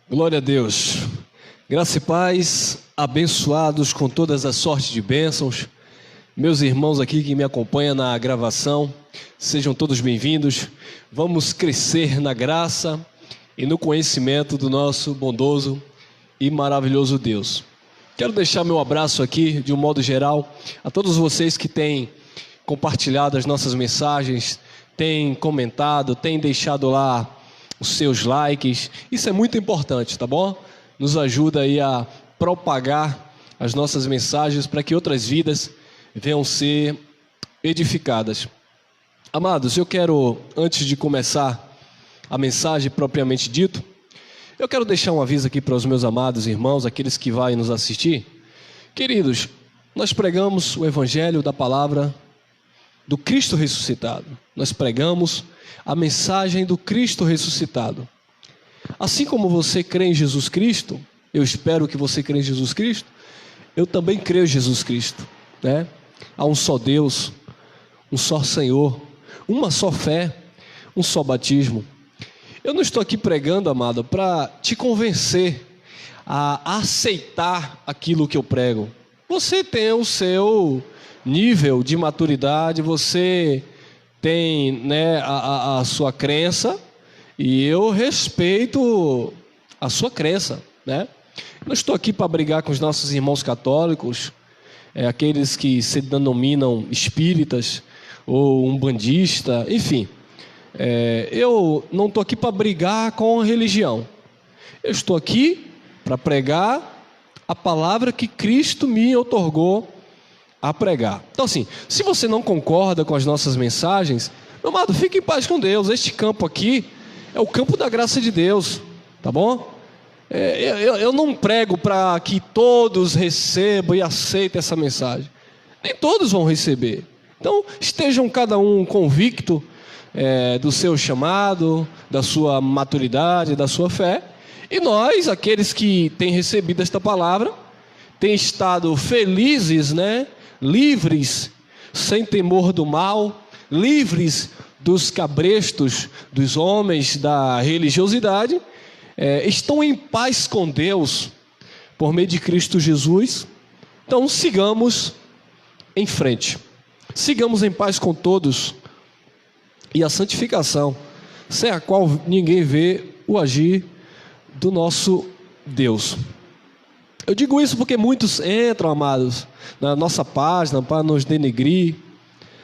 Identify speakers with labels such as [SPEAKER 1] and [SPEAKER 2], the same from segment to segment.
[SPEAKER 1] Glória a Deus. Graça e paz, abençoados com todas as sortes de bênçãos. Meus irmãos aqui que me acompanham na gravação, sejam todos bem-vindos. Vamos crescer na graça e no conhecimento do nosso bondoso e maravilhoso Deus. Quero deixar meu abraço aqui, de um modo geral, a todos vocês que têm compartilhado as nossas mensagens, têm comentado, têm deixado lá os seus likes. Isso é muito importante, tá bom? Nos ajuda aí a propagar as nossas mensagens para que outras vidas venham ser edificadas. Amados, eu quero, antes de começar a mensagem propriamente dito, eu quero deixar um aviso aqui para os meus amados irmãos, aqueles que vão nos assistir. Queridos, nós pregamos o evangelho da palavra do Cristo ressuscitado. Nós pregamos a mensagem do Cristo ressuscitado. Assim como você crê em Jesus Cristo, eu espero que você crê em Jesus Cristo, eu também creio em Jesus Cristo, né? Há um só Deus, um só Senhor, uma só fé, um só batismo. Eu não estou aqui pregando, amado, para te convencer a aceitar aquilo que eu prego. Você tem o seu nível de maturidade, você tem, né, a sua crença, e eu respeito a sua crença, né? Não estou aqui para brigar com os nossos irmãos católicos, aqueles que se denominam espíritas ou umbandista, enfim. Eu não estou aqui para brigar com a religião. Eu estou aqui para pregar a palavra que Cristo me outorgou a pregar. Então assim, se você não concorda com as nossas mensagens, meu amado, fique em paz com Deus. Este campo aqui é o campo da graça de Deus, tá bom? Eu não prego para que todos recebam e aceitem essa mensagem. Nem todos vão receber. Então estejam cada um convicto do seu chamado, da sua maturidade, da sua fé. E nós, aqueles que têm recebido esta palavra, têm estado felizes, né? Livres, sem temor do mal, livres dos cabrestos dos homens da religiosidade, estão em paz com Deus por meio de Cristo Jesus. Então sigamos em frente, sigamos em paz com todos, e a santificação, sem a qual ninguém vê o agir do nosso Deus. Eu digo isso porque muitos entram, amados, na nossa página para nos denegrir,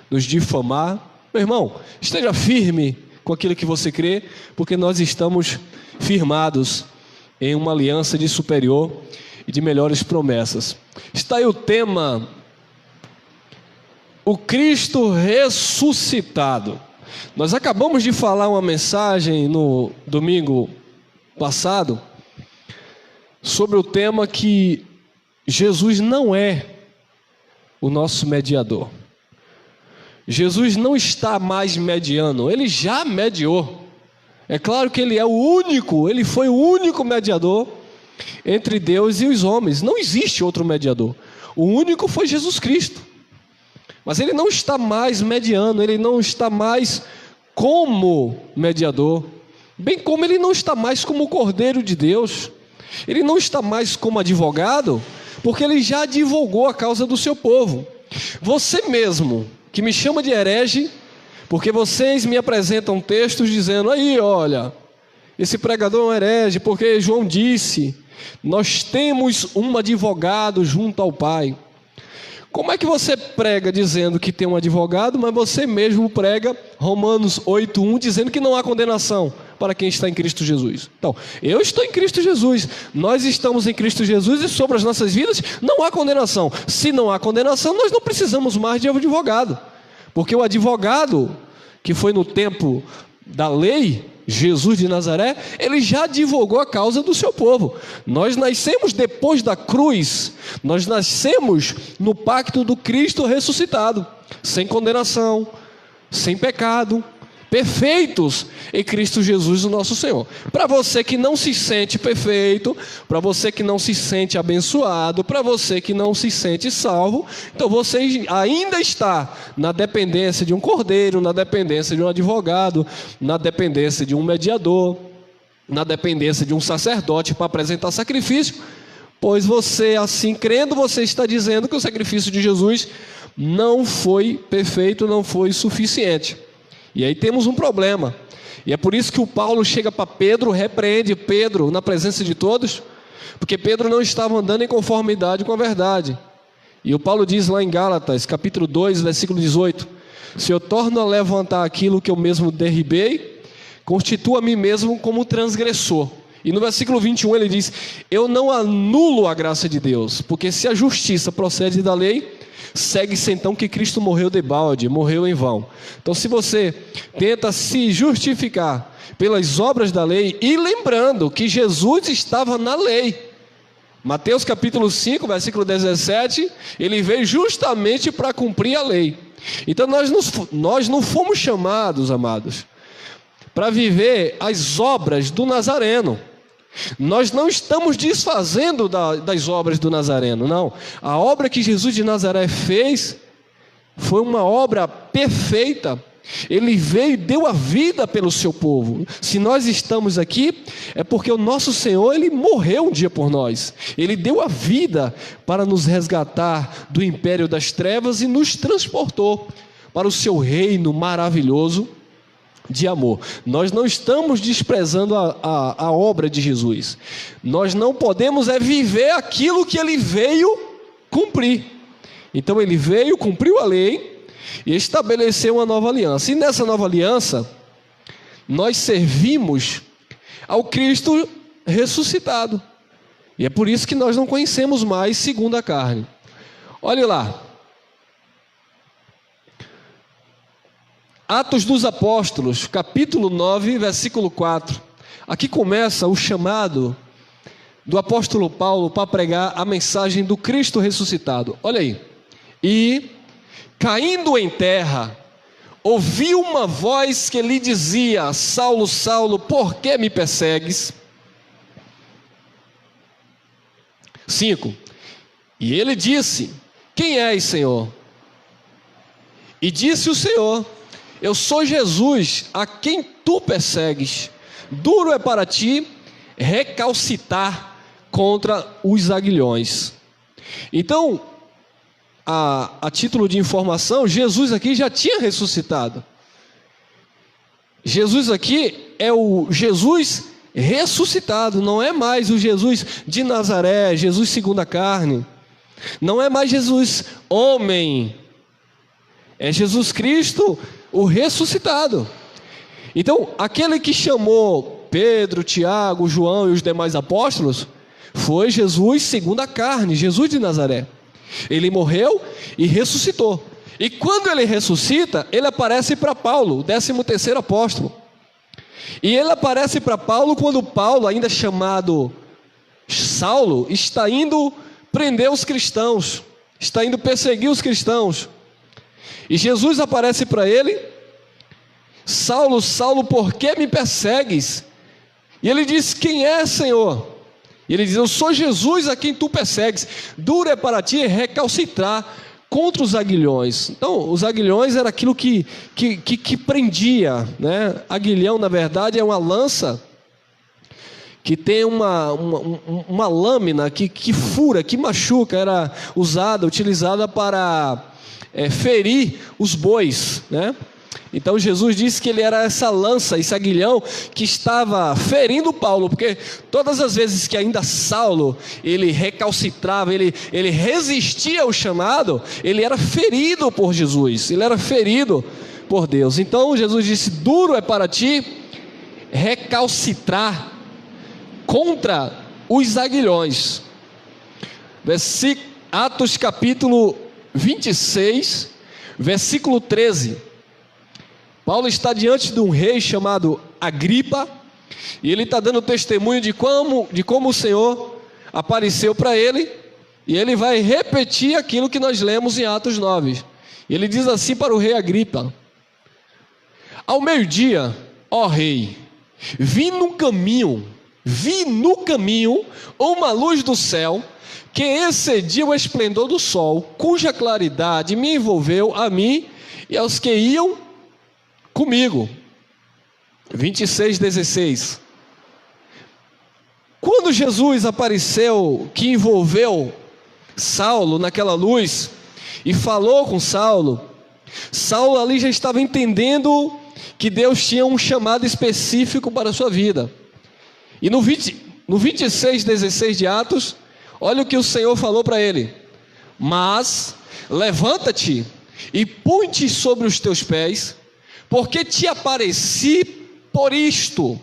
[SPEAKER 1] nos difamar. Meu irmão, esteja firme com aquilo que você crê, porque nós estamos firmados em uma aliança de superior e de melhores promessas. Está aí o tema: o Cristo ressuscitado. Nós acabamos de falar uma mensagem no domingo passado sobre o tema que Jesus não é o nosso mediador. Jesus não está mais mediando, ele já mediou. É claro que ele é o único, ele foi o único mediador entre Deus e os homens. Não existe outro mediador. O único foi Jesus Cristo. Mas ele não está mais mediando, ele não está mais como mediador, bem como ele não está mais como o Cordeiro de Deus. Ele não está mais como advogado, porque ele já advogou a causa do seu povo. Você mesmo, que me chama de herege, porque vocês me apresentam textos dizendo: aí, olha, esse pregador é um herege, porque João disse, nós temos um advogado junto ao Pai. Como é que você prega dizendo que tem um advogado, mas você mesmo prega Romanos 8:1 dizendo que não há condenação para quem está em Cristo Jesus? Então, eu estou em Cristo Jesus, nós estamos em Cristo Jesus, e sobre as nossas vidas não há condenação. Se não há condenação, nós não precisamos mais de advogado, porque o advogado que foi no tempo da lei, Jesus de Nazaré, ele já advogou a causa do seu povo. Nós nascemos depois da cruz, nós nascemos no pacto do Cristo ressuscitado, sem condenação, sem pecado, perfeitos em Cristo Jesus, o nosso Senhor. Para você que não se sente perfeito, para você que não se sente abençoado, para você que não se sente salvo, então você ainda está na dependência de um cordeiro, na dependência de um advogado, na dependência de um mediador. na dependência de um sacerdote para apresentar sacrifício, pois você, assim crendo, você está dizendo que o sacrifício de Jesus não foi perfeito, não foi suficiente. E aí temos um problema. E é por isso que o Paulo chega para Pedro, repreende Pedro na presença de todos, porque Pedro não estava andando em conformidade com a verdade. E o Paulo diz lá em Gálatas, capítulo 2, versículo 18: se eu torno a levantar aquilo que eu mesmo derribei, constituo a mim mesmo como transgressor. E no versículo 21 ele diz: eu não anulo a graça de Deus, porque se a justiça procede da lei, segue-se então que Cristo morreu debalde, morreu em vão. Então, se você tenta se justificar pelas obras da lei, e lembrando que Jesus estava na lei, Mateus capítulo 5, versículo 17, ele veio justamente para cumprir a lei. Então nós não fomos chamados, amados, para viver as obras do Nazareno. Nós não estamos desfazendo das obras do Nazareno, não. A obra que Jesus de Nazaré fez foi uma obra perfeita. Ele veio e deu a vida pelo seu povo. Se nós estamos aqui, é porque o nosso Senhor, Ele morreu um dia por nós. Ele deu a vida para nos resgatar do império das trevas e nos transportou para o seu reino maravilhoso de amor. Nós não estamos desprezando a obra de Jesus. Nós não podemos viver aquilo que Ele veio cumprir. Então Ele veio, cumpriu a lei e estabeleceu uma nova aliança. E nessa nova aliança, nós servimos ao Cristo ressuscitado. E é por isso que nós não conhecemos mais segundo a carne. Olhe lá. Atos dos Apóstolos, capítulo 9, versículo 4. Aqui começa o chamado do apóstolo Paulo para pregar a mensagem do Cristo ressuscitado. Olha aí. E, caindo em terra, ouviu uma voz que lhe dizia: Saulo, Saulo, por que me persegues? 5. E ele disse: quem és, Senhor? E disse o Senhor: eu sou Jesus, a quem tu persegues. Duro é para ti recalcitar contra os aguilhões. Então, a título de informação, Jesus aqui já tinha ressuscitado. Jesus aqui é o Jesus ressuscitado, não é mais o Jesus de Nazaré, Jesus segundo a carne. Não é mais Jesus homem, é Jesus Cristo, o ressuscitado. Então, aquele que chamou Pedro, Tiago, João e os demais apóstolos foi Jesus segundo a carne, Jesus de Nazaré. Ele morreu e ressuscitou. E quando ele ressuscita, ele aparece para Paulo, o 13º apóstolo. E ele aparece para Paulo quando Paulo, ainda chamado Saulo, está indo prender os cristãos, está indo perseguir os cristãos. E Jesus aparece para ele: Saulo, Saulo, por que me persegues? E ele diz: quem é, Senhor? E ele diz: eu sou Jesus a quem tu persegues. Duro é para ti recalcitrar contra os aguilhões. Então, os aguilhões era aquilo que prendia, né? Aguilhão, na verdade, é uma lança que tem uma lâmina que fura, que machuca. Era usada, utilizada para ferir os bois, né? Então Jesus disse que ele era essa lança, esse aguilhão que estava ferindo Paulo, porque todas as vezes que ainda Saulo, ele recalcitrava, ele resistia ao chamado, ele era ferido por Jesus, ele era ferido por Deus. Então Jesus disse: duro é para ti recalcitrar contra os aguilhões. Atos capítulo 26, versículo 13. Paulo está diante de um rei chamado Agripa, e ele está dando testemunho de como o Senhor apareceu para ele, e ele vai repetir aquilo que nós lemos em Atos 9. Ele diz assim para o rei Agripa: ao meio-dia, ó rei, vi no caminho uma luz do céu que excedia o esplendor do sol, cuja claridade me envolveu a mim e aos que iam comigo. 26:16. Quando Jesus apareceu, que envolveu Saulo naquela luz e falou com Saulo, Saulo ali já estava entendendo que Deus tinha um chamado específico para a sua vida. E no 26:16 de Atos, olha o que o Senhor falou para ele: mas levanta-te e põe-te sobre os teus pés, porque te apareci por isto,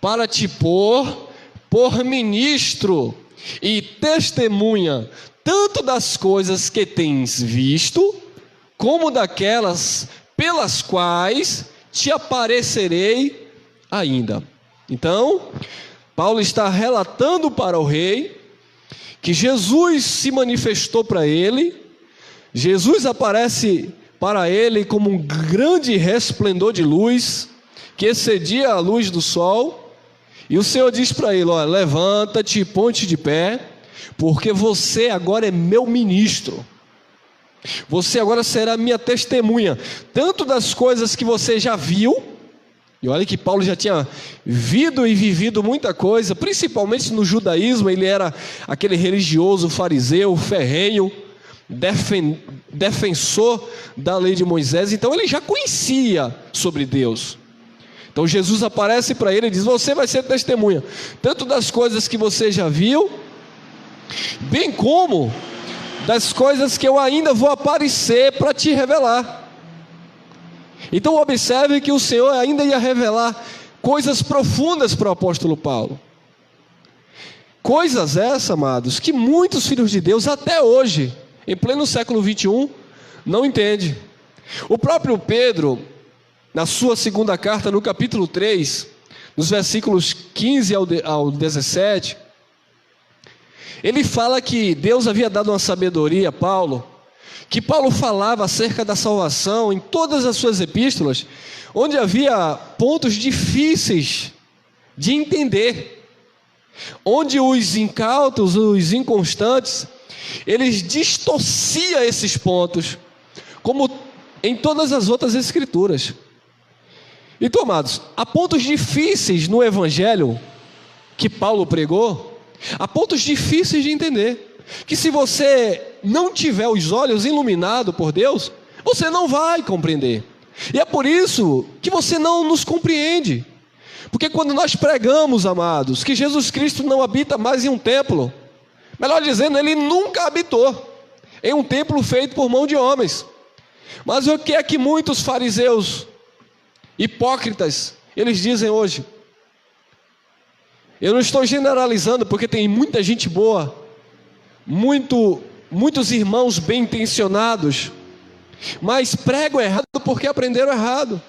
[SPEAKER 1] para te pôr por ministro e testemunha, tanto das coisas que tens visto, como daquelas pelas quais te aparecerei ainda. Então, Paulo está relatando para o rei que Jesus se manifestou para ele. Jesus aparece para ele como um grande resplendor de luz, que excedia a luz do sol, e o Senhor diz para ele: olha, levanta-te e põe-te de pé, porque você agora é meu ministro, você agora será minha testemunha, tanto das coisas que você já viu, e olha que Paulo já tinha vivido e vivido muita coisa, principalmente no judaísmo. Ele era aquele religioso fariseu, ferrenho, defensor da lei de Moisés, então ele já conhecia sobre Deus. Então Jesus aparece para ele e diz: você vai ser testemunha, tanto das coisas que você já viu, bem como das coisas que eu ainda vou aparecer para te revelar. Então observe que o Senhor ainda ia revelar coisas profundas para o apóstolo Paulo. Coisas essas, amados, que muitos filhos de Deus até hoje, em pleno século 21, não entendem. O próprio Pedro, na sua segunda carta, no capítulo 3, nos versículos 15 ao 17, ele fala que Deus havia dado uma sabedoria a Paulo, que Paulo falava acerca da salvação em todas as suas epístolas, onde havia pontos difíceis de entender, onde os incautos, os inconstantes, eles distorciam esses pontos, como em todas as outras escrituras. Então, amados, há pontos difíceis no evangelho que Paulo pregou, há pontos difíceis de entender, que se você não tiver os olhos iluminados por Deus, você não vai compreender. E é por isso que você não nos compreende. Porque quando nós pregamos, amados, que Jesus Cristo não habita mais em um templo, melhor dizendo, ele nunca habitou em um templo feito por mão de homens. Mas o que é que muitos fariseus hipócritas, eles dizem hoje? Eu não estou generalizando, porque tem muita gente boa, muitos irmãos bem intencionados, mas pregam errado porque aprenderam errado.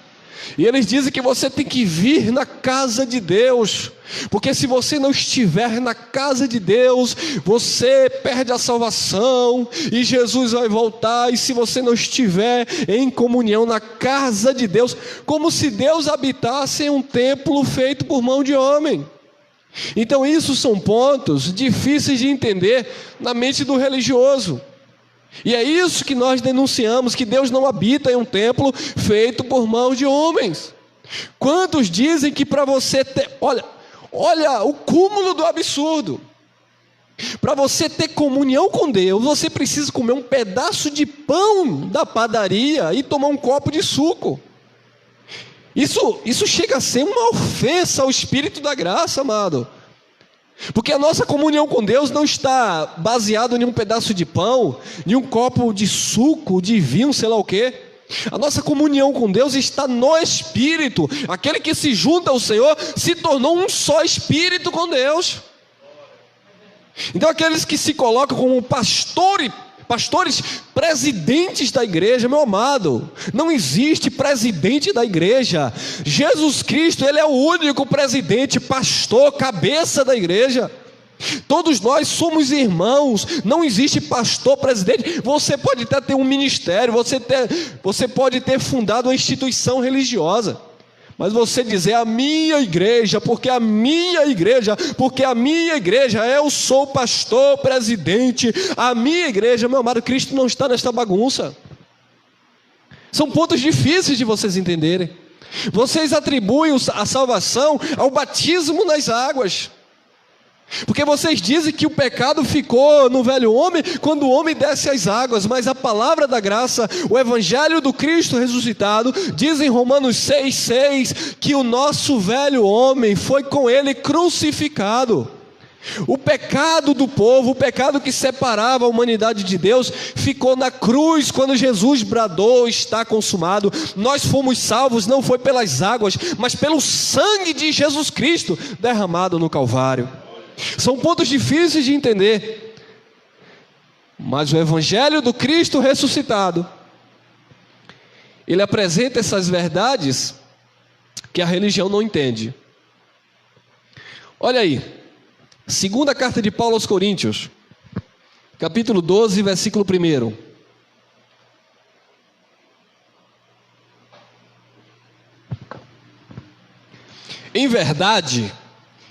[SPEAKER 1] E eles dizem que você tem que vir na casa de Deus, porque se você não estiver na casa de Deus, você perde a salvação, e Jesus vai voltar, e se você não estiver em comunhão na casa de Deus, como se Deus habitasse em um templo feito por mão de homem. Então isso são pontos difíceis de entender na mente do religioso. E é isso que nós denunciamos, que Deus não habita em um templo feito por mãos de homens. Quantos dizem que para você ter... Olha o cúmulo do absurdo. Para você ter comunhão com Deus, você precisa comer um pedaço de pão da padaria e tomar um copo de suco. Isso chega a ser uma ofensa ao Espírito da graça, amado. Porque a nossa comunhão com Deus não está baseada em um pedaço de pão, em um copo de suco, de vinho, sei lá o quê. A nossa comunhão com Deus está no Espírito. Aquele que se junta ao Senhor se tornou um só Espírito com Deus. Então aqueles que se colocam como pastores, presidentes da igreja, meu amado, não existe presidente da igreja. Jesus Cristo, ele é o único presidente, pastor, cabeça da igreja. Todos nós somos irmãos, não existe pastor, presidente. Você pode até ter um ministério, você pode ter fundado uma instituição religiosa, mas você dizer a minha igreja, porque a minha igreja, eu sou pastor, presidente, a minha igreja, meu amado, Cristo não está nesta bagunça. São pontos difíceis de vocês entenderem. Vocês atribuem a salvação ao batismo nas águas. Porque vocês dizem que o pecado ficou no velho homem quando o homem desce às águas, mas a palavra da graça, o evangelho do Cristo ressuscitado, diz em Romanos 6,6 que o nosso velho homem foi com ele crucificado. O pecado do povo, o pecado que separava a humanidade de Deus, ficou na cruz quando Jesus bradou: está consumado. Nós fomos salvos não foi pelas águas, mas pelo sangue de Jesus Cristo derramado no Calvário. São pontos difíceis de entender, mas o evangelho do Cristo ressuscitado, ele apresenta essas verdades que a religião não entende. Olha aí, segunda carta de Paulo aos Coríntios, capítulo 12, versículo 1. Em verdade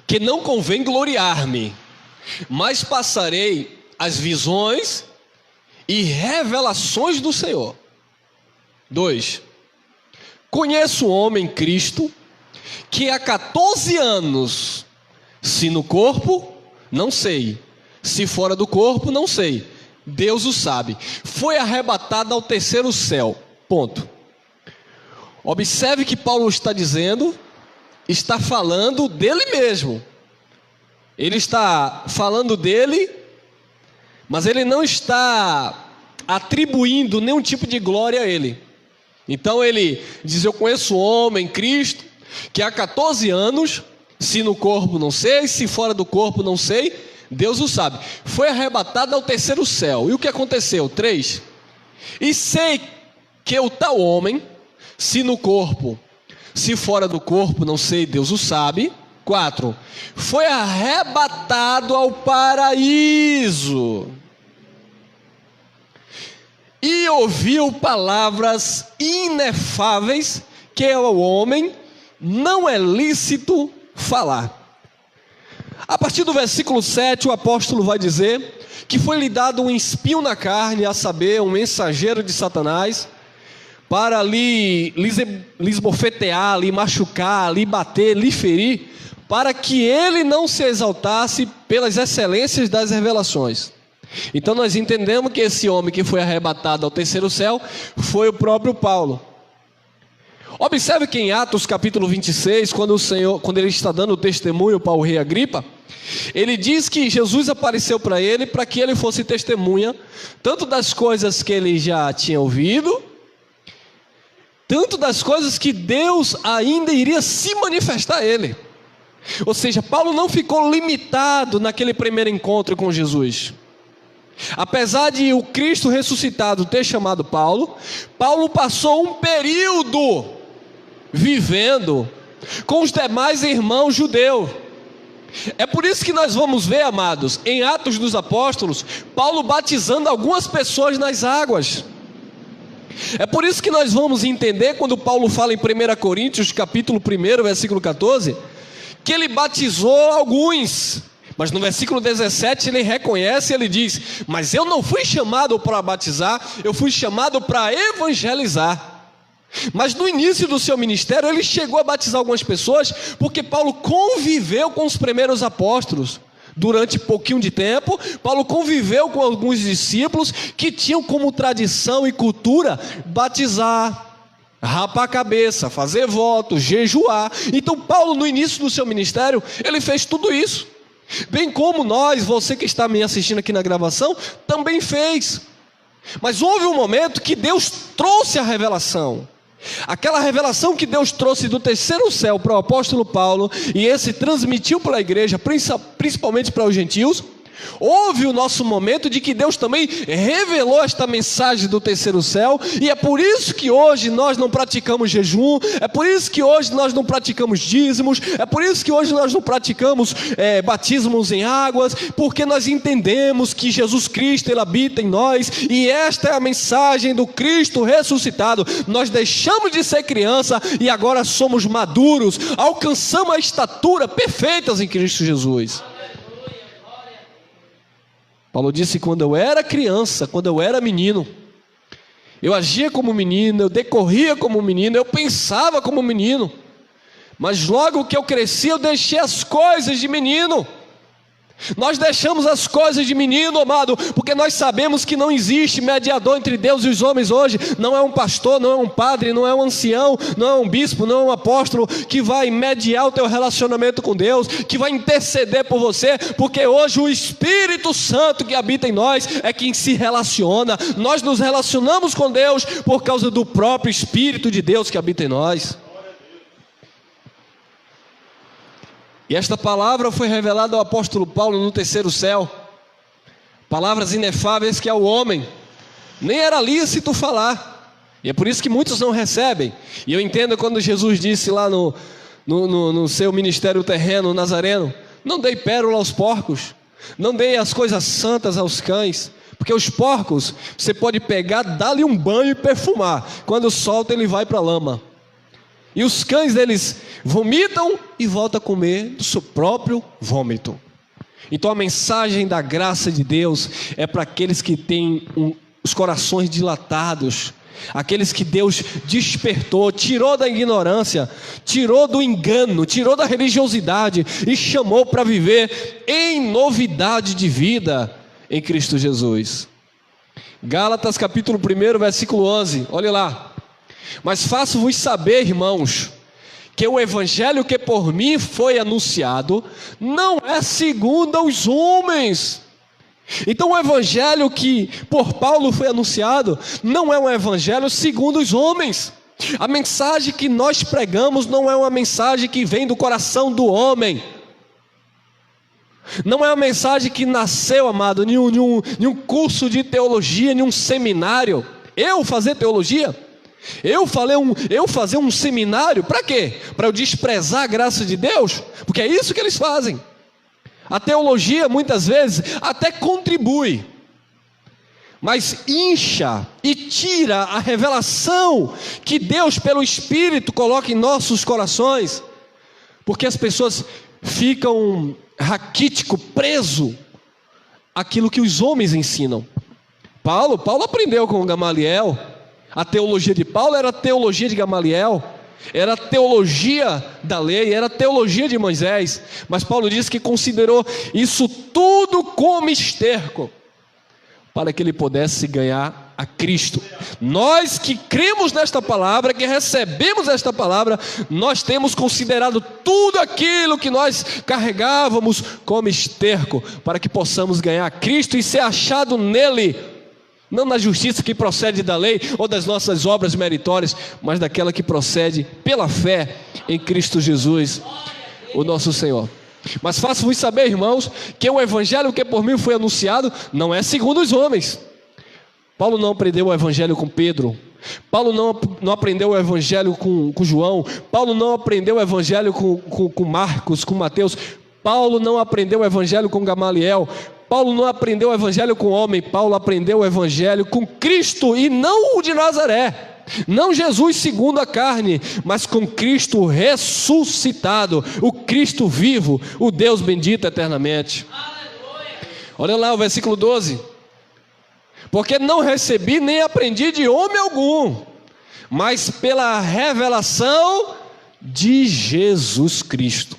[SPEAKER 1] que não convém gloriar-me, mas passarei as visões e revelações do Senhor. 2. Conheço um homem, Cristo, que há 14 anos, se no corpo, não sei, se fora do corpo, não sei, Deus o sabe, foi arrebatado ao terceiro céu. Ponto. Observe que Paulo está dizendo, está falando dele mesmo. Ele está falando dele, mas ele não está atribuindo nenhum tipo de glória a ele. Então ele diz: eu conheço um homem, Cristo, que há 14 anos, se no corpo não sei, se fora do corpo não sei, Deus o sabe, foi arrebatado ao terceiro céu. E o que aconteceu? 3. E sei que o tal homem, se no corpo, se fora do corpo, não sei, Deus o sabe. 4. Foi arrebatado ao paraíso. E ouviu palavras inefáveis que ao homem não é lícito falar. A partir do versículo 7, o apóstolo vai dizer que foi-lhe dado um espinho na carne, a saber, um mensageiro de Satanás, para lhe esbofetear, lhe machucar, lhe bater, lhe ferir, para que ele não se exaltasse pelas excelências das revelações. Então nós entendemos que esse homem que foi arrebatado ao terceiro céu foi o próprio Paulo. Observe que em Atos capítulo 26, quando ele está dando testemunho para o rei Agripa, ele diz que Jesus apareceu para ele para que ele fosse testemunha tanto das coisas que ele já tinha ouvido, tanto das coisas que Deus ainda iria se manifestar a ele. Ou seja, Paulo não ficou limitado naquele primeiro encontro com Jesus. Apesar de o Cristo ressuscitado ter chamado Paulo, Paulo passou um período vivendo com os demais irmãos judeus. É por isso que nós vamos ver, amados, em Atos dos Apóstolos, Paulo batizando algumas pessoas nas águas. É por isso que nós vamos entender quando Paulo fala em 1 Coríntios capítulo 1, versículo 14, que ele batizou alguns. Mas no versículo 17 ele reconhece, ele diz: mas eu não fui chamado para batizar, eu fui chamado para evangelizar. Mas no início do seu ministério ele chegou a batizar algumas pessoas, porque Paulo conviveu com os primeiros apóstolos. Durante pouquinho de tempo, Paulo conviveu com alguns discípulos que tinham como tradição e cultura batizar, rapar a cabeça, fazer votos, jejuar. Então Paulo, no início do seu ministério, ele fez tudo isso. Bem como nós, você que está me assistindo aqui na gravação, também fez. Mas houve um momento que Deus trouxe a revelação. Aquela revelação que Deus trouxe do terceiro céu para o apóstolo Paulo, e esse transmitiu para a igreja, principalmente para os gentios. Houve o nosso momento de que Deus também revelou esta mensagem do terceiro céu, e é por isso que hoje nós não praticamos jejum, é por isso que hoje nós não praticamos dízimos, é por isso que hoje nós não praticamos batismos em águas, porque nós entendemos que Jesus Cristo, Ele habita em nós, e esta é a mensagem do Cristo ressuscitado. Nós deixamos de ser criança e agora somos maduros, alcançamos a estatura perfeita em Cristo Jesus. Paulo disse: quando eu era criança, quando eu era menino, eu agia como menino, eu decorria como menino, eu pensava como menino, mas logo que eu cresci, eu deixei as coisas de menino. Nós deixamos as coisas de menino, amado, porque nós sabemos que não existe mediador entre Deus e os homens hoje. Não é um pastor, não é um padre, não é um ancião, não é um bispo, não é um apóstolo que vai mediar o teu relacionamento com Deus, que vai interceder por você, porque hoje o Espírito Santo que habita em nós é quem se relaciona. Nós nos relacionamos com Deus por causa do próprio Espírito de Deus que habita em nós. E esta palavra foi revelada ao apóstolo Paulo no terceiro céu. Palavras inefáveis que ao homem nem era lícito falar. E é por isso que muitos não recebem. E eu entendo quando Jesus disse lá no seu ministério terreno, nazareno: não dei pérola aos porcos, não dei as coisas santas aos cães. Porque os porcos, você pode pegar, dar-lhe um banho e perfumar. Quando solta, ele vai para a lama. E os cães, eles vomitam e voltam a comer do seu próprio vômito. Então a mensagem da graça de Deus é para aqueles que têm os corações dilatados, aqueles que Deus despertou, tirou da ignorância, tirou do engano, tirou da religiosidade e chamou para viver em novidade de vida em Cristo Jesus. Gálatas capítulo 1, versículo 11, olha lá. Mas faço-vos saber, irmãos, que o evangelho que por mim foi anunciado não é segundo aos homens. Então o evangelho que por Paulo foi anunciado não é um evangelho segundo os homens. A mensagem que nós pregamos não é uma mensagem que vem do coração do homem. Não é uma mensagem que nasceu, amado, em um curso de teologia, em um seminário. Eu fazer teologia? Eu fazer um seminário, para quê? Para eu desprezar a graça de Deus? Porque é isso que eles fazem. A teologia muitas vezes até contribui, mas incha e tira a revelação que Deus pelo Espírito coloca em nossos corações, porque as pessoas ficam raquítico, preso àquilo que os homens ensinam. Paulo aprendeu com Gamaliel. A teologia de Paulo era a teologia de Gamaliel, era a teologia da lei, era a teologia de Moisés. Mas Paulo diz que considerou isso tudo como esterco, para que ele pudesse ganhar a Cristo. Nós que cremos nesta palavra, que recebemos esta palavra, nós temos considerado tudo aquilo que nós carregávamos como esterco, para que possamos ganhar a Cristo e ser achado nele, não na justiça que procede da lei ou das nossas obras meritórias, mas daquela que procede pela fé em Cristo Jesus, o nosso Senhor. Mas faço-vos saber, irmãos, que o evangelho que por mim foi anunciado não é segundo os homens. Paulo não aprendeu o evangelho com Pedro. Paulo não aprendeu o evangelho com João. Paulo não aprendeu o evangelho com Marcos, com Mateus. Paulo não aprendeu o evangelho com Gamaliel. Paulo não aprendeu o evangelho com homem. Paulo aprendeu o evangelho com Cristo, e não o de Nazaré, não Jesus segundo a carne, mas com Cristo ressuscitado, o Cristo vivo, o Deus bendito eternamente. Olha lá o versículo 12: porque não recebi nem aprendi de homem algum, mas pela revelação de Jesus Cristo.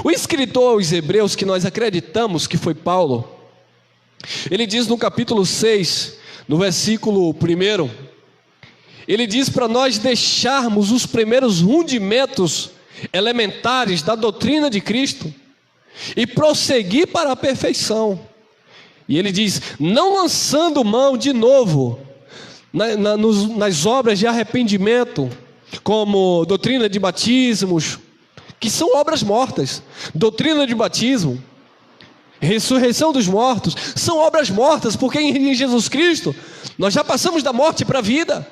[SPEAKER 1] O escritor aos Hebreus, que nós acreditamos que foi Paulo, ele diz no capítulo 6, no versículo 1, ele diz para nós deixarmos os primeiros rudimentos elementares da doutrina de Cristo e prosseguir para a perfeição. E ele diz: não lançando mão de novo nas obras de arrependimento, como doutrina de batismos, que são obras mortas. Doutrina de batismo, ressurreição dos mortos, são obras mortas, porque em Jesus Cristo nós já passamos da morte para a vida.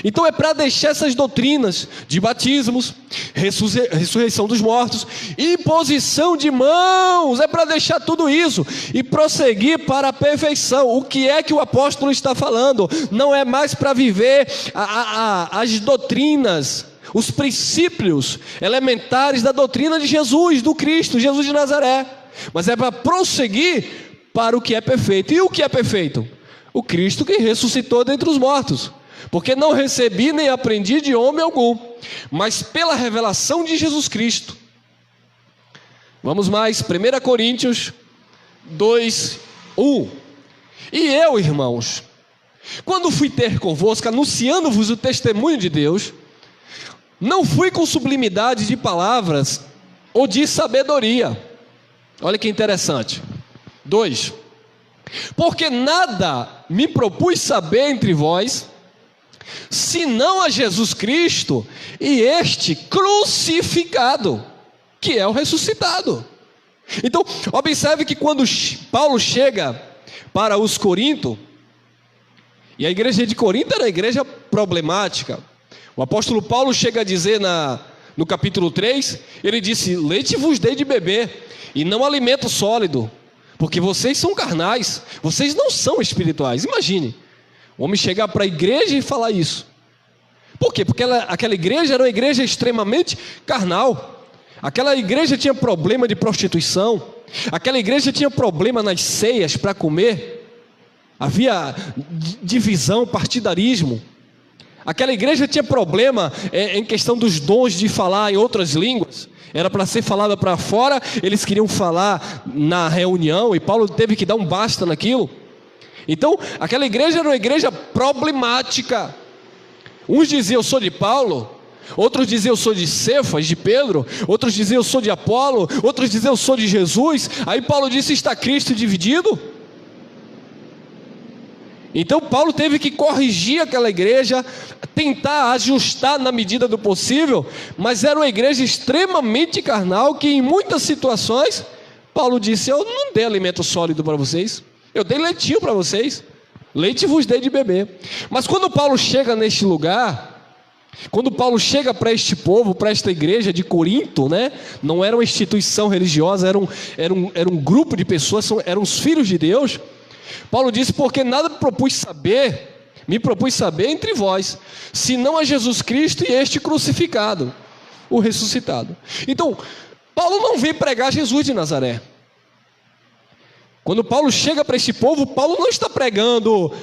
[SPEAKER 1] Então é para deixar essas doutrinas de batismos, ressurreição dos mortos, imposição de mãos, é para deixar tudo isso e prosseguir para a perfeição. O que é que o apóstolo está falando? Não é mais para viver as doutrinas, os princípios elementares da doutrina de Jesus, do Cristo, Jesus de Nazaré, mas é para prosseguir para o que é perfeito. E o que é perfeito? O Cristo que ressuscitou dentre os mortos. Porque não recebi nem aprendi de homem algum, mas pela revelação de Jesus Cristo. Vamos mais, 1 Coríntios, 2, 1. E eu, irmãos, quando fui ter convosco, anunciando-vos o testemunho de Deus, não fui com sublimidade de palavras ou de sabedoria. Olha que interessante. 2. Porque nada me propus saber entre vós, senão a Jesus Cristo e este crucificado, que é o ressuscitado. Então, observe que quando Paulo chega para os Corinto, e a igreja de Corinto era uma igreja problemática, o apóstolo Paulo chega a dizer no capítulo 3, ele disse: leite vos dei de beber, e não alimento sólido, porque vocês são carnais, vocês não são espirituais. Imagine, o homem chegar para a igreja e falar isso. Por quê? Porque aquela igreja era uma igreja extremamente carnal. Aquela igreja tinha problema de prostituição, aquela igreja tinha problema nas ceias para comer, havia divisão, partidarismo. Aquela igreja tinha problema em questão dos dons de falar em outras línguas. Era para ser falada para fora, eles queriam falar na reunião, e Paulo teve que dar um basta naquilo. Então, aquela igreja era uma igreja problemática. Uns diziam: eu sou de Paulo. Outros diziam: eu sou de Cefas, de Pedro. Outros diziam: eu sou de Apolo. Outros diziam: eu sou de Jesus. Aí Paulo disse: está Cristo dividido? Então Paulo teve que corrigir aquela igreja, tentar ajustar na medida do possível, mas era uma igreja extremamente carnal, que em muitas situações, Paulo disse: eu não dei alimento sólido para vocês, eu dei leitinho para vocês, leite vos dei de beber. Mas quando Paulo chega neste lugar, quando Paulo chega para este povo, para esta igreja de Corinto, né? Não era uma instituição religiosa, era um grupo de pessoas, eram os filhos de Deus. Paulo disse: porque nada me propus saber entre vós, senão a Jesus Cristo e este crucificado, o ressuscitado. Então, Paulo não veio pregar Jesus de Nazaré. Quando Paulo chega para este povo, Paulo não está pregando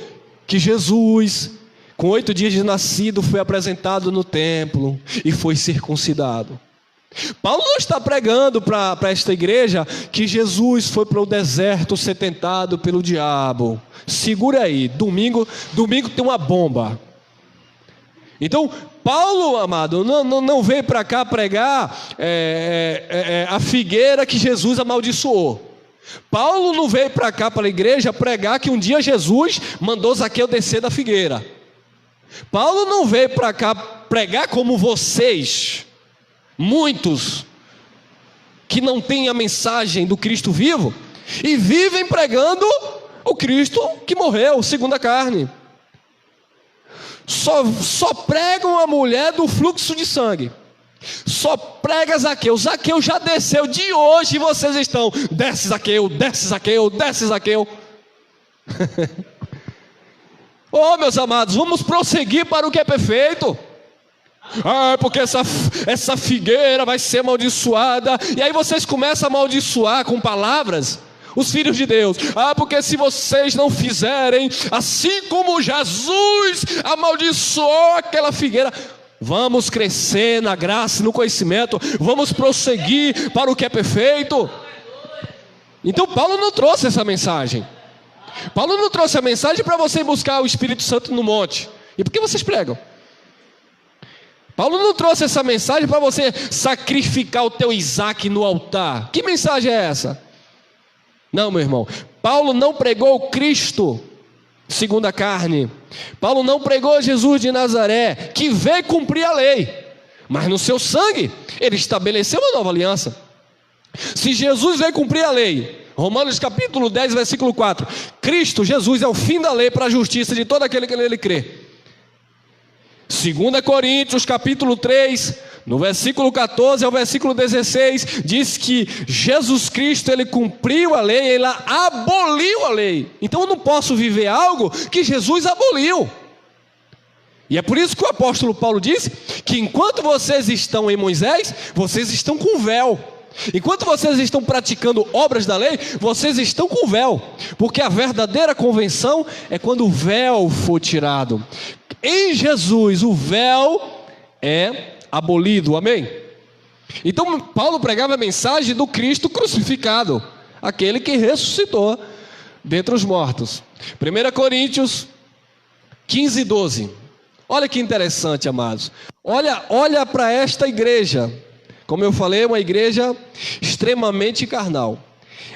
[SPEAKER 1] que Jesus, com 8 dias de nascido, foi apresentado no templo e foi circuncidado. Paulo não está pregando para esta igreja que Jesus foi para o deserto ser tentado pelo diabo. Segura aí, domingo tem uma bomba. Então, Paulo, amado, não veio para cá pregar a figueira que Jesus amaldiçoou. Paulo não veio para cá, para a igreja, pregar que um dia Jesus mandou Zaqueu descer da figueira. Paulo não veio para cá pregar como vocês, muitos que não têm a mensagem do Cristo vivo e vivem pregando o Cristo que morreu segundo a carne. Só pregam a mulher do fluxo de sangue, só prega Zaqueu. Zaqueu já desceu, de hoje vocês estão: desce Zaqueu, desce Zaqueu, desce Zaqueu. Oh, meus amados, vamos prosseguir para o que é perfeito. Porque essa figueira vai ser amaldiçoada. E aí vocês começam a amaldiçoar com palavras os filhos de Deus. Porque se vocês não fizerem assim como Jesus amaldiçoou aquela figueira. Vamos crescer na graça e no conhecimento, vamos prosseguir para o que é perfeito. Então Paulo não trouxe essa mensagem. Paulo não trouxe a mensagem para você buscar o Espírito Santo no monte. E por que vocês pregam? Paulo não trouxe essa mensagem para você sacrificar o teu Isaac no altar. Que mensagem é essa? Não, meu irmão. Paulo não pregou o Cristo segundo a carne. Paulo não pregou Jesus de Nazaré, que veio cumprir a lei, mas no seu sangue ele estabeleceu uma nova aliança. Se Jesus veio cumprir a lei, Romanos capítulo 10, versículo 4, Cristo, Jesus é o fim da lei para a justiça de todo aquele que nele crê. 2 Coríntios capítulo 3, no versículo 14 ao versículo 16, diz que Jesus Cristo, ele cumpriu a lei, ele aboliu a lei. Então eu não posso viver algo que Jesus aboliu. E é por isso que o apóstolo Paulo disse que enquanto vocês estão em Moisés, vocês estão com véu. Enquanto vocês estão praticando obras da lei, vocês estão com véu. Porque a verdadeira convenção é quando o véu for tirado. Em Jesus o véu é abolido, amém? Então Paulo pregava a mensagem do Cristo crucificado, aquele que ressuscitou dentre os mortos. 1 Coríntios 15, 12. Olha que interessante, amados. Olha para esta igreja. Como eu falei, é uma igreja extremamente carnal.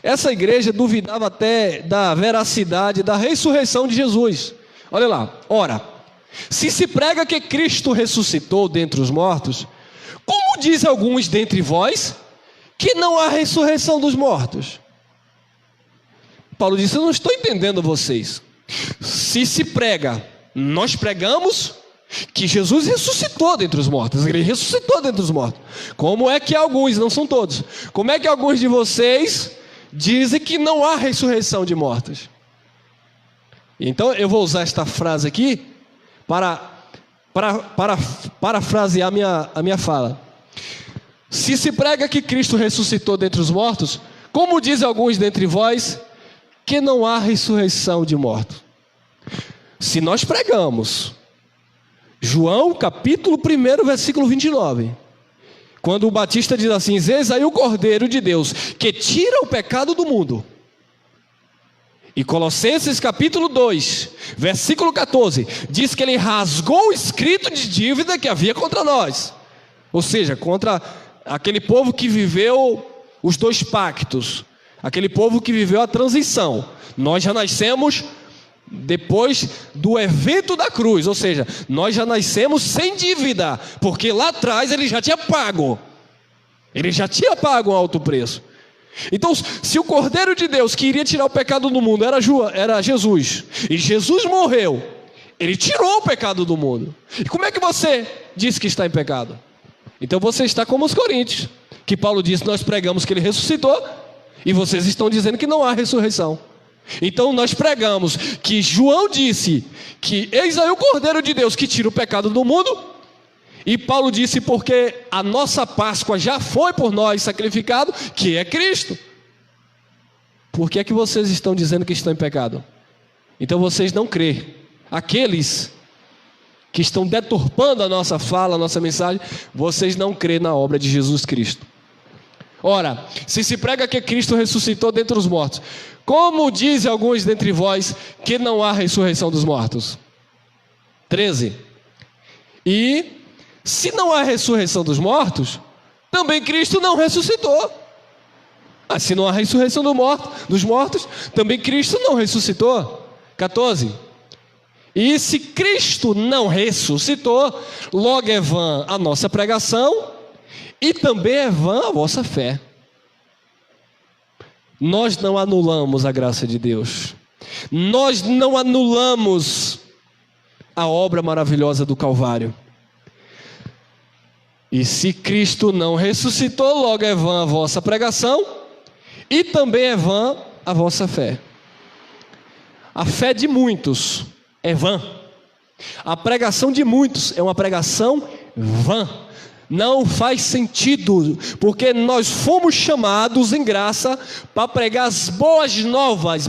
[SPEAKER 1] Essa igreja duvidava até da veracidade da ressurreição de Jesus. Olha lá. Ora, se se prega que Cristo ressuscitou dentre os mortos, como dizem alguns dentre vós que não há ressurreição dos mortos? Paulo disse: eu não estou entendendo vocês. Se se prega, nós pregamos que Jesus ressuscitou dentre os mortos. Ele ressuscitou dentre os mortos. Como é que alguns, não são todos, como é que alguns de vocês dizem que não há ressurreição de mortos? Então eu vou usar esta frase aqui para parafrasear a minha fala. Se se prega que Cristo ressuscitou dentre os mortos, como dizem alguns dentre vós que não há ressurreição de mortos? Se nós pregamos João capítulo 1, versículo 29, quando o Batista diz assim: eis aí o Cordeiro de Deus que tira o pecado do mundo. E Colossenses capítulo 2, versículo 14, diz que ele rasgou o escrito de dívida que havia contra nós. Ou seja, contra aquele povo que viveu os dois pactos, aquele povo que viveu a transição. Nós já nascemos depois do evento da cruz, ou seja, nós já nascemos sem dívida, porque lá atrás ele já tinha pago. Ele já tinha pago um alto preço. Então, se o Cordeiro de Deus que iria tirar o pecado do mundo era Jesus, e Jesus morreu, ele tirou o pecado do mundo. E como é que você diz que está em pecado? Então você está como os coríntios, que Paulo disse: nós pregamos que ele ressuscitou, e vocês estão dizendo que não há ressurreição. Então nós pregamos que João disse que eis aí o Cordeiro de Deus que tira o pecado do mundo, e Paulo disse: porque a nossa Páscoa já foi por nós sacrificado, que é Cristo. Por que é que vocês estão dizendo que estão em pecado? Então vocês não crêem. Aqueles que estão deturpando a nossa fala, a nossa mensagem, vocês não crêem na obra de Jesus Cristo. Ora, se se prega que Cristo ressuscitou dentre os mortos, como dizem alguns dentre vós que não há ressurreição dos mortos? 13. E se não há ressurreição dos mortos, também Cristo não ressuscitou. Se não há ressurreição dos mortos, também Cristo não ressuscitou. 14. E se Cristo não ressuscitou, logo é vã a nossa pregação, e também é vã a vossa fé. Nós não anulamos a graça de Deus. Nós não anulamos a obra maravilhosa do Calvário. E se Cristo não ressuscitou, logo é vã a vossa pregação, e também é vã a vossa fé. A fé de muitos é vã. A pregação de muitos é uma pregação vã. Não faz sentido, porque nós fomos chamados em graça para pregar as boas novas,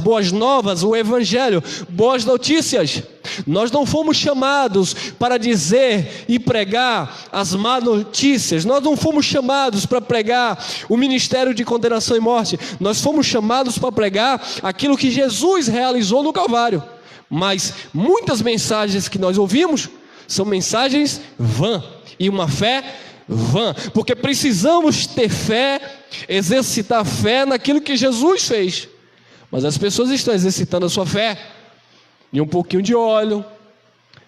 [SPEAKER 1] o evangelho, boas notícias. Nós não fomos chamados para dizer e pregar as más notícias. Nós não fomos chamados para pregar o ministério de condenação e morte. Nós fomos chamados para pregar aquilo que Jesus realizou no Calvário. Mas muitas mensagens que nós ouvimos são mensagens vã, e uma fé vã, porque precisamos ter fé, exercitar fé naquilo que Jesus fez. Mas as pessoas estão exercitando a sua fé em um pouquinho de óleo,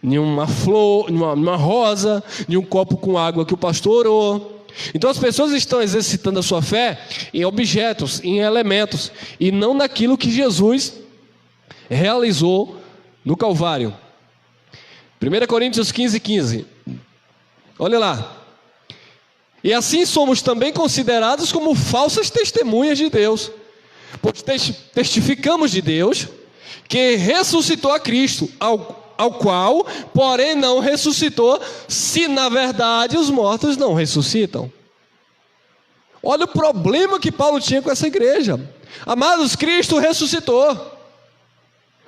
[SPEAKER 1] em uma flor, numa rosa, em um copo com água que o pastor orou. Então as pessoas estão exercitando a sua fé em objetos, em elementos, e não naquilo que Jesus realizou no Calvário. 1 Coríntios 15, 15. Olha lá. E assim somos também considerados como falsas testemunhas de Deus, pois testificamos de Deus que ressuscitou a Cristo, ao qual, porém, não ressuscitou, se na verdade os mortos não ressuscitam. Olha o problema que Paulo tinha com essa igreja. Amados, Cristo ressuscitou,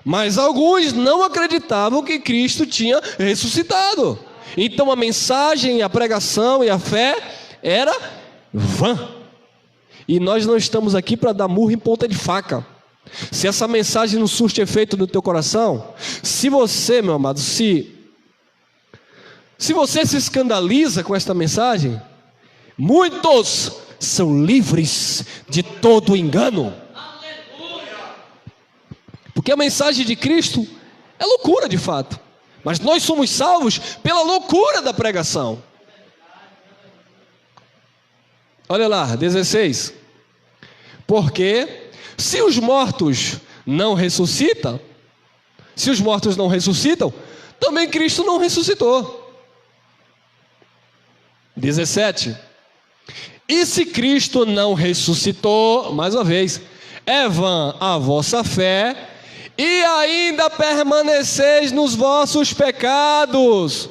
[SPEAKER 1] mas alguns não acreditavam que Cristo tinha ressuscitado. Então a mensagem, a pregação e a fé era vã. E nós não estamos aqui para dar murro em ponta de faca. Se essa mensagem não surte efeito no teu coração, se você, meu amado, se você se escandaliza com esta mensagem, muitos são livres de todo engano. Porque a mensagem de Cristo é loucura de fato, mas nós somos salvos pela loucura da pregação. Olha lá, 16. Porque se os mortos não ressuscitam, também Cristo não ressuscitou. 17. E se Cristo não ressuscitou, mais uma vez, é vã a vossa fé, e ainda permaneceis nos vossos pecados,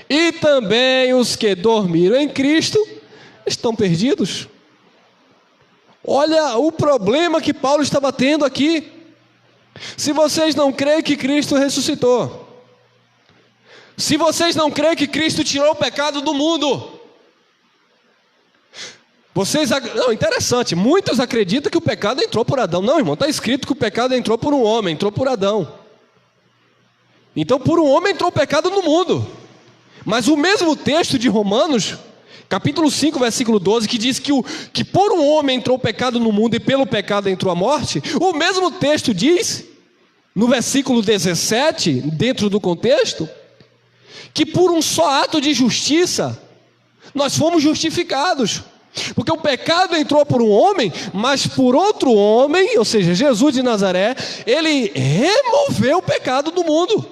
[SPEAKER 1] e também os que dormiram em Cristo estão perdidos. Olha o problema que Paulo está batendo aqui. Se vocês não creem que Cristo ressuscitou, se vocês não creem que Cristo tirou o pecado do mundo, não, interessante, muitos acreditam que o pecado entrou por Adão. Não, irmão, está escrito que o pecado entrou por um homem, entrou por Adão. Então por um homem entrou o pecado no mundo. Mas o mesmo texto de Romanos, capítulo 5, versículo 12, que diz que por um homem entrou o pecado no mundo e pelo pecado entrou a morte, o mesmo texto diz, no versículo 17, dentro do contexto, que por um só ato de justiça, nós fomos justificados. Porque o pecado entrou por um homem, mas por outro homem, ou seja, Jesus de Nazaré, ele removeu o pecado do mundo.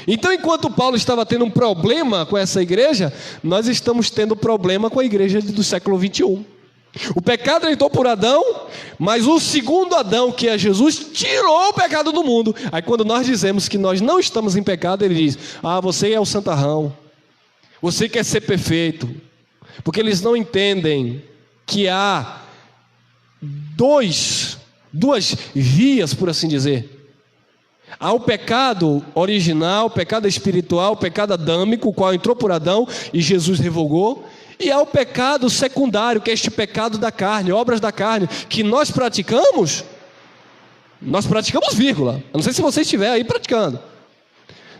[SPEAKER 1] Então, enquanto Paulo estava tendo um problema com essa igreja, nós estamos tendo problema com a igreja do século 21. O pecado entrou por Adão, mas o segundo Adão, que é Jesus, tirou o pecado do mundo. Aí quando nós dizemos que nós não estamos em pecado, ele diz: você é o santarrão, você quer ser perfeito. Porque eles não entendem que há duas vias, por assim dizer. Há o pecado original, o pecado espiritual, o pecado adâmico, o qual entrou por Adão e Jesus revogou. E há o pecado secundário, que é este pecado da carne, obras da carne, que nós praticamos, vírgula. Eu não sei se você estiver aí praticando,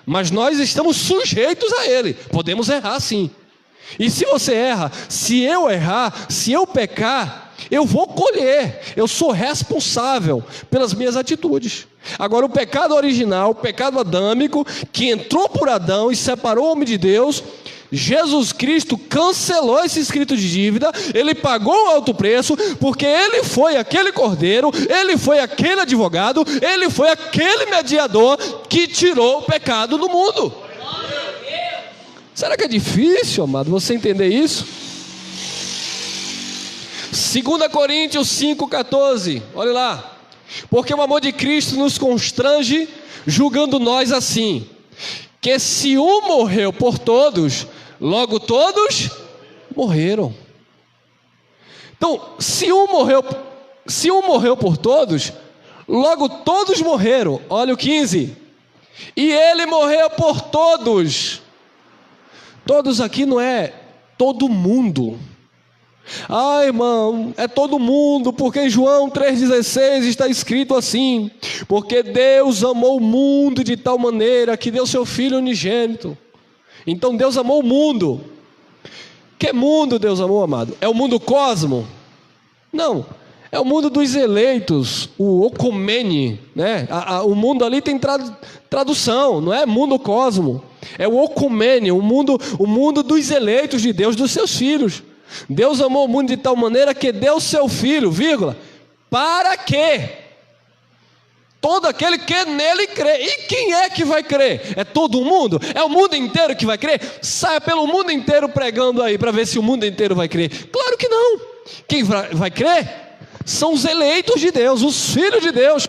[SPEAKER 1] mas nós estamos sujeitos a ele. Podemos errar sim. E se você erra, se eu errar, se eu pecar, eu vou colher. Eu sou responsável pelas minhas atitudes. Agora o pecado original, o pecado adâmico, que entrou por Adão e separou o homem de Deus, Jesus Cristo cancelou esse escrito de dívida. Ele pagou o alto preço, porque ele foi aquele cordeiro, ele foi aquele advogado, ele foi aquele mediador que tirou o pecado do mundo. Será que é difícil, amado, você entender isso? 2 Coríntios 5,14, olha lá. Porque o amor de Cristo nos constrange, julgando nós assim, que se um morreu por todos, logo todos morreram. Então, se um morreu por todos, logo todos morreram. Olha o 15. E ele morreu por todos. Todos aqui não é todo mundo. Irmão, é todo mundo, porque em João 3,16 está escrito assim: porque Deus amou o mundo de tal maneira que deu seu Filho unigênito. Então Deus amou o mundo. Que mundo Deus amou, amado? É o mundo cosmo? Não, é o mundo dos eleitos, o ocomene, né? O mundo ali tem tradução, não é mundo cosmo. É o ocomene, o mundo dos eleitos de Deus, dos seus filhos. Deus amou o mundo de tal maneira que deu seu Filho, vírgula, para que todo aquele que nele crê. E quem é que vai crer? É todo mundo? É o mundo inteiro que vai crer? Saia pelo mundo inteiro pregando aí, para ver se o mundo inteiro vai crer. Claro que não. Quem vai crer são os eleitos de Deus, os filhos de Deus.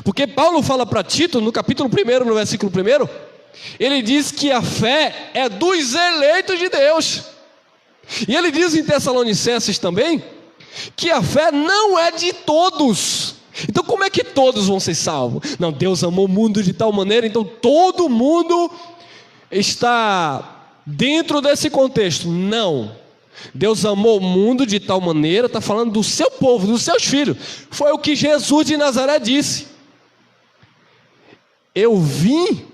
[SPEAKER 1] Porque Paulo fala para Tito, no capítulo 1, no versículo 1, ele diz que a fé é dos eleitos de Deus. E ele diz em Tessalonicenses também, que a fé não é de todos. Então como é que todos vão ser salvos? Não, Deus amou o mundo de tal maneira, então todo mundo está dentro desse contexto. Não. Deus amou o mundo de tal maneira, está falando do seu povo, dos seus filhos. Foi o que Jesus de Nazaré disse: eu vim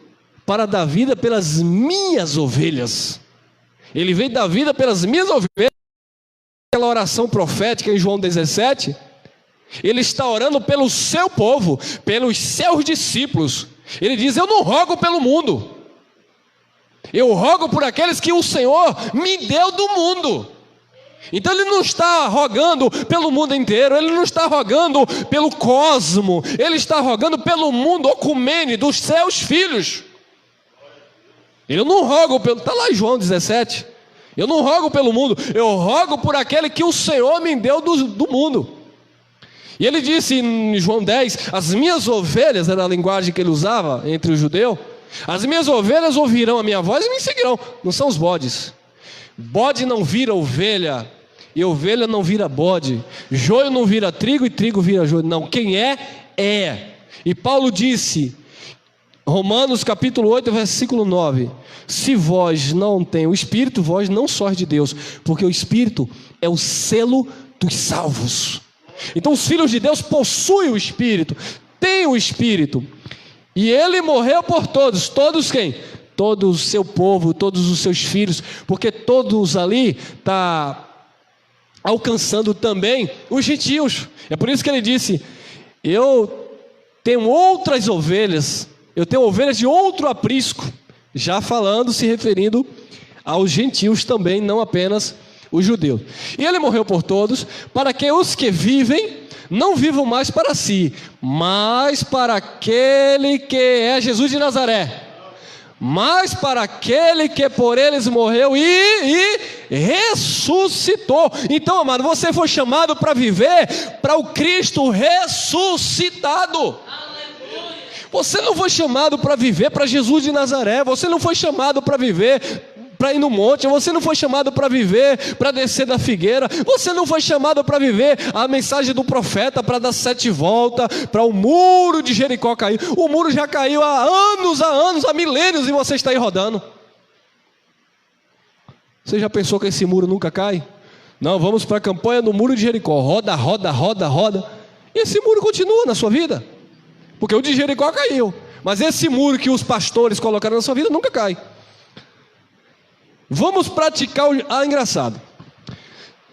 [SPEAKER 1] para dar vida pelas minhas ovelhas. Ele veio dar vida pelas minhas ovelhas. Aquela oração profética em João 17, ele está orando pelo seu povo, pelos seus discípulos. Ele diz: eu não rogo pelo mundo, eu rogo por aqueles que o Senhor me deu do mundo. Então ele não está rogando pelo mundo inteiro, ele não está rogando pelo cosmo, ele está rogando pelo mundo ocumene dos seus filhos. Eu não rogo pelo, está lá em João 17, eu não rogo pelo mundo, eu rogo por aquele que o Senhor me deu do mundo. E ele disse em João 10, as minhas ovelhas, era a linguagem que ele usava entre o judeu, as minhas ovelhas ouvirão a minha voz e me seguirão. Não são os bodes. Bode não vira ovelha, e ovelha não vira bode. Joio não vira trigo, e trigo vira joio. Não, quem é, é. E Paulo disse, Romanos capítulo 8, versículo 9: se vós não tem o Espírito, vós não sois de Deus, porque o Espírito é o selo dos salvos. Então os filhos de Deus possuem o Espírito, têm o Espírito, e ele morreu por todos. Todos quem? Todo o seu povo, todos os seus filhos, porque todos ali está alcançando também os gentios. É por isso que ele disse, eu tenho outras ovelhas, eu tenho ovelhas de outro aprisco, já falando, se referindo aos gentios também, não apenas os judeus. E ele morreu por todos, para que os que vivem não vivam mais para si, mas para aquele que é Jesus de Nazaré, mas para aquele que por eles morreu e ressuscitou. Então, amado, você foi chamado para viver para o Cristo ressuscitado. Você não foi chamado para viver para Jesus de Nazaré, você não foi chamado para viver para ir no monte, você não foi chamado para viver para descer da figueira, você não foi chamado para viver a mensagem do profeta, para dar 7 voltas, para o muro de Jericó cair. O muro já caiu há anos, há milênios, e você está aí rodando. Você já pensou que esse muro nunca cai? Não, vamos para a campanha do muro de Jericó, roda, e esse muro continua na sua vida, porque o de Jericó caiu, mas esse muro que os pastores colocaram na sua vida nunca cai. Vamos praticar engraçado.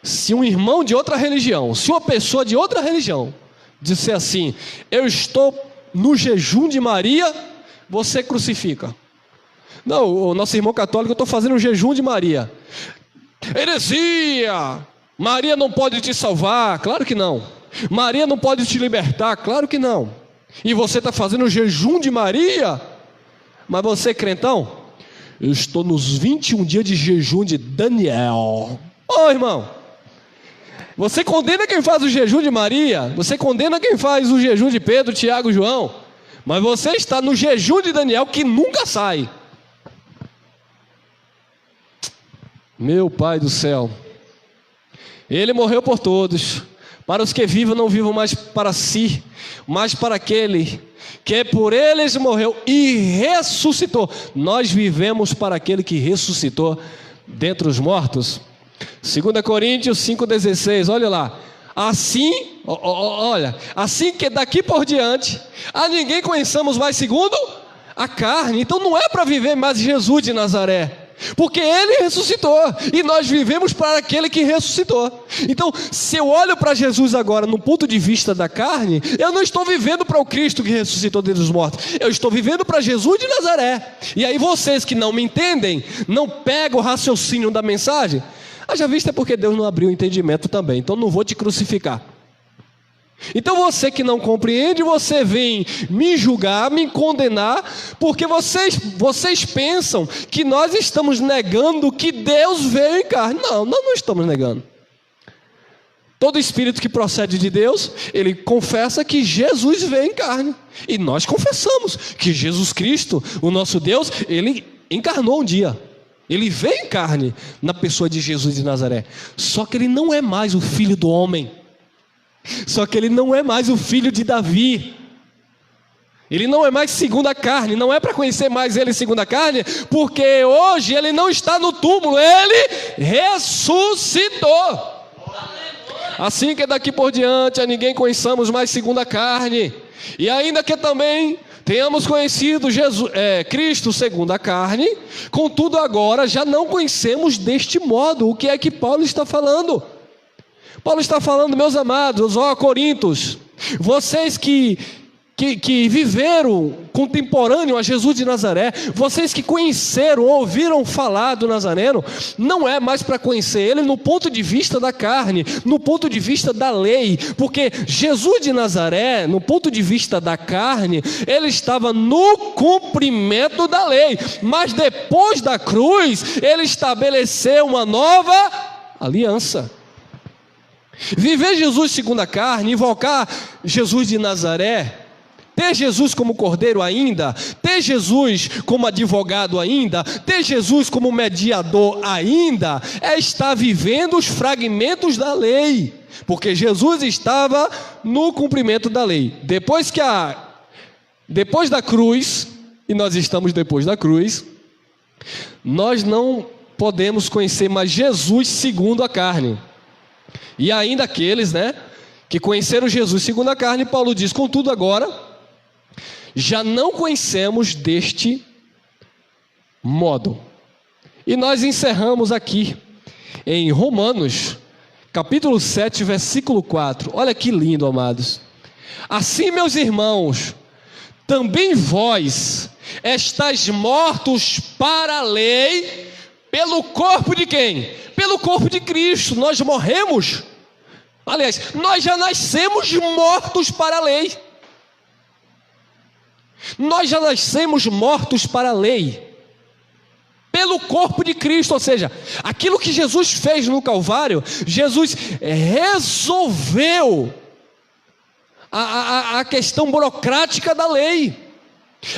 [SPEAKER 1] Se um irmão de outra religião, se uma pessoa de outra religião disser assim, eu estou no jejum de Maria, você crucifica. Não, o nosso irmão católico, eu estou fazendo o jejum de Maria. Heresia! Maria não pode te salvar. Claro que não. Maria não pode te libertar. Claro que não. E você está fazendo o jejum de Maria? Mas você, crentão, eu estou nos 21 dias de jejum de Daniel. Ô irmão, você condena quem faz o jejum de Maria, você condena quem faz o jejum de Pedro, Tiago, João, mas você está no jejum de Daniel que nunca sai. Meu Pai do céu, ele morreu por todos, para os que vivam não vivam mais para si, mas para aquele que por eles morreu e ressuscitou. Nós vivemos para aquele que ressuscitou dentre os mortos. 2 Coríntios 5,16, olha lá. Assim, assim que daqui por diante a ninguém conheçamos mais segundo a carne. Então não é para viver mais Jesus de Nazaré, porque ele ressuscitou, e nós vivemos para aquele que ressuscitou. Então, se eu olho para Jesus agora no ponto de vista da carne, eu não estou vivendo para o Cristo que ressuscitou dentre os mortos, eu estou vivendo para Jesus de Nazaré. E aí vocês que não me entendem, não pegam o raciocínio da mensagem, haja vista é porque Deus não abriu o entendimento também, então não vou te crucificar. Então você que não compreende, você vem me julgar, me condenar, porque vocês pensam que nós estamos negando que Deus veio em carne. Não, nós não estamos negando. Todo espírito que procede de Deus, ele confessa que Jesus veio em carne. E nós confessamos que Jesus Cristo, o nosso Deus, ele encarnou um dia. Ele veio em carne na pessoa de Jesus de Nazaré. Só que ele não é mais o filho do homem. Só que ele não é mais o filho de Davi. Ele não é mais segundo a carne, não é para conhecer mais ele segundo a carne, porque hoje ele não está no túmulo, ele ressuscitou. Assim que daqui por diante a ninguém conheçamos mais segundo a carne, e ainda que também tenhamos conhecido Cristo segundo a carne, contudo agora já não conhecemos deste modo. O que é que Paulo está falando? Paulo está falando, meus amados, ó Coríntios, vocês que viveram contemporâneo a Jesus de Nazaré, vocês que conheceram, ouviram falar do Nazareno, não é mais para conhecer ele no ponto de vista da carne, no ponto de vista da lei, porque Jesus de Nazaré, no ponto de vista da carne, ele estava no cumprimento da lei, mas depois da cruz, ele estabeleceu uma nova aliança. Viver Jesus segundo a carne, invocar Jesus de Nazaré, ter Jesus como cordeiro ainda, ter Jesus como advogado ainda, ter Jesus como mediador ainda, é estar vivendo os fragmentos da lei, porque Jesus estava no cumprimento da lei. Depois da cruz, e nós estamos depois da cruz, nós não podemos conhecer mais Jesus segundo a carne. E ainda aqueles, que conheceram Jesus segundo a carne, Paulo diz, contudo agora já não conhecemos deste modo. E nós encerramos aqui em Romanos, capítulo 7, versículo 4. Olha que lindo, amados. Assim, meus irmãos, também vós estáis mortos para a lei, pelo corpo de quem? Pelo corpo de Cristo. Nós morremos. Aliás, nós já nascemos mortos para a lei. Nós já nascemos mortos para a lei, pelo corpo de Cristo, ou seja, aquilo que Jesus fez no Calvário, Jesus resolveu a questão burocrática da lei.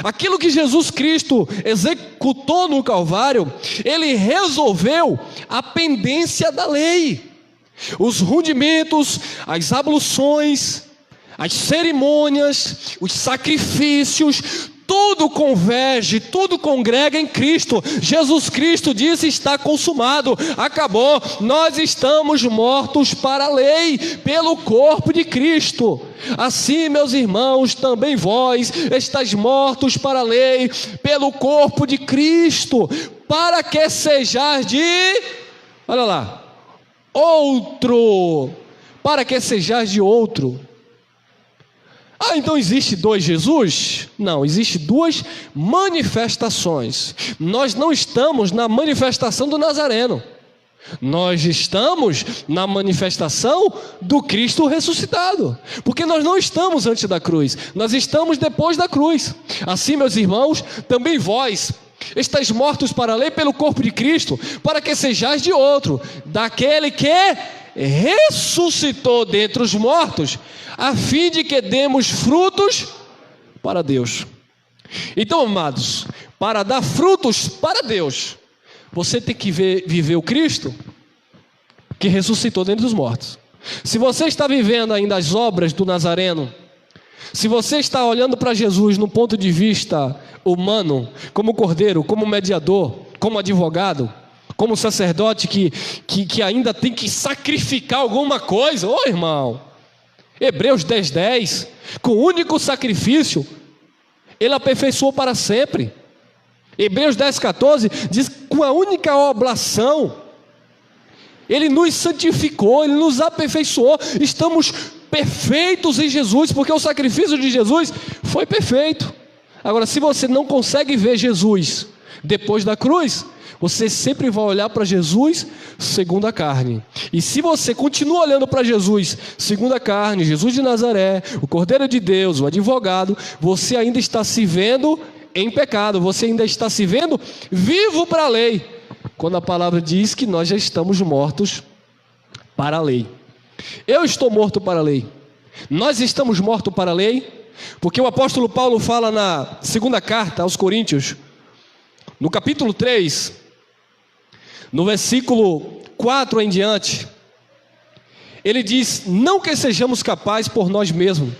[SPEAKER 1] Aquilo que Jesus Cristo executou no Calvário, ele resolveu a pendência da lei, os rudimentos, as abluções, as cerimônias, os sacrifícios, tudo converge, tudo congrega em Cristo. Jesus Cristo disse, está consumado, acabou. Nós estamos mortos para a lei, pelo corpo de Cristo. Assim, meus irmãos, também vós estáis mortos para a lei, pelo corpo de Cristo, para que sejais olha lá, outro, para que sejais de outro. Então existe dois Jesus? Não, existe duas manifestações. Nós não estamos na manifestação do Nazareno, nós estamos na manifestação do Cristo ressuscitado, porque nós não estamos antes da cruz, nós estamos depois da cruz. Assim, meus irmãos, também vós estáis mortos para a lei, pelo corpo de Cristo, para que sejais de outro, daquele que ressuscitou dentre os mortos, a fim de que demos frutos para Deus. Então, amados, para dar frutos para Deus, você tem que viver o Cristo que ressuscitou dentre os mortos. Se você está vivendo ainda as obras do Nazareno, se você está olhando para Jesus no ponto de vista humano, como cordeiro, como mediador, como advogado, como sacerdote que ainda tem que sacrificar alguma coisa, irmão, Hebreus 10:10, com o único sacrifício, ele aperfeiçoou para sempre. Hebreus 10:14 diz, com a única oblação, ele nos santificou, ele nos aperfeiçoou, estamos perfeitos em Jesus, porque o sacrifício de Jesus foi perfeito. Agora, se você não consegue ver Jesus depois da cruz, você sempre vai olhar para Jesus segundo a carne. E se você continua olhando para Jesus segundo a carne, Jesus de Nazaré, o Cordeiro de Deus, o advogado, você ainda está se vendo em pecado, você ainda está se vendo vivo para a lei, quando a palavra diz que nós já estamos mortos para a lei. Eu estou morto para a lei. Nós estamos mortos para a lei, porque o apóstolo Paulo fala na segunda carta aos Coríntios, no capítulo 3, no versículo 4 em diante, ele diz, não que sejamos capazes por nós mesmos,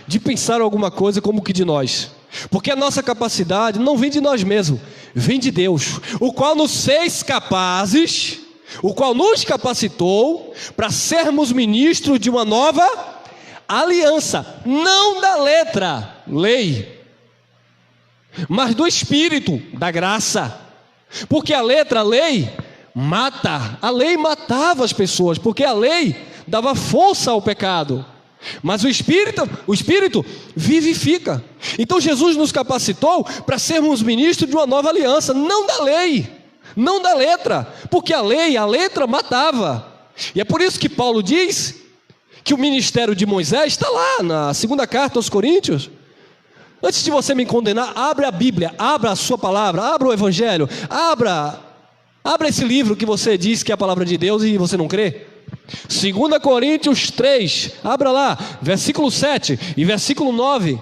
[SPEAKER 1] de pensar alguma coisa como que de nós, Porque a nossa capacidade não vem de nós mesmos, vem de Deus, o qual nos fez capazes, o qual nos capacitou para sermos ministros de uma nova aliança, não da letra, lei, mas do Espírito, da graça. Porque a letra, a lei, mata, a lei matava as pessoas, porque a lei dava força ao pecado. Mas o Espírito vivifica. Então Jesus nos capacitou para sermos ministros de uma nova aliança, não da lei, não da letra, porque a lei, a letra matava. E é por isso que Paulo diz que o ministério de Moisés está lá na segunda carta aos Coríntios. Antes de você me condenar, abra a Bíblia, abra a sua palavra, abra o Evangelho, abra esse livro que você diz que é a palavra de Deus e você não crê. 2 Coríntios 3, abra lá, versículo 7 e versículo 9,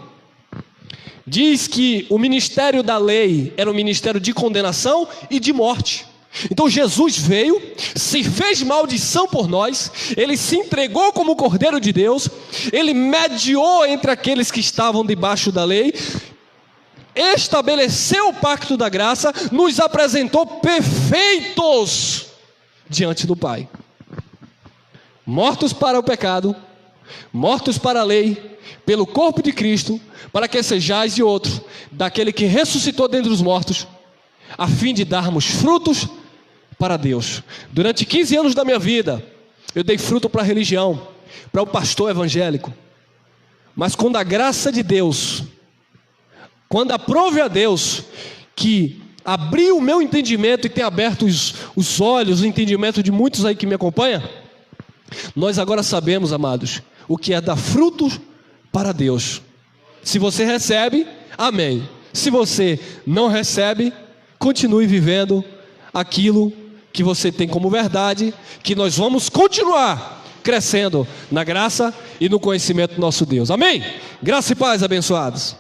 [SPEAKER 1] diz que o ministério da lei era um ministério de condenação e de morte. Então Jesus veio, se fez maldição por nós, ele se entregou como Cordeiro de Deus, ele mediou entre aqueles que estavam debaixo da lei, estabeleceu o pacto da graça, nos apresentou perfeitos diante do Pai, mortos para o pecado, mortos para a lei, pelo corpo de Cristo, para que sejais de outro, daquele que ressuscitou dentre os mortos, a fim de darmos frutos para Deus. Durante 15 anos da minha vida, eu dei fruto para a religião, para o pastor evangélico. Mas quando a graça de Deus, quando aprove a Deus, que abriu o meu entendimento e tem aberto os olhos, o entendimento de muitos aí que me acompanham, nós agora sabemos, amados, o que é dar frutos para Deus. Se você recebe, amém. Se você não recebe, continue vivendo aquilo que você tem como verdade, que nós vamos continuar crescendo na graça e no conhecimento do nosso Deus. Amém? Graça e paz, abençoados.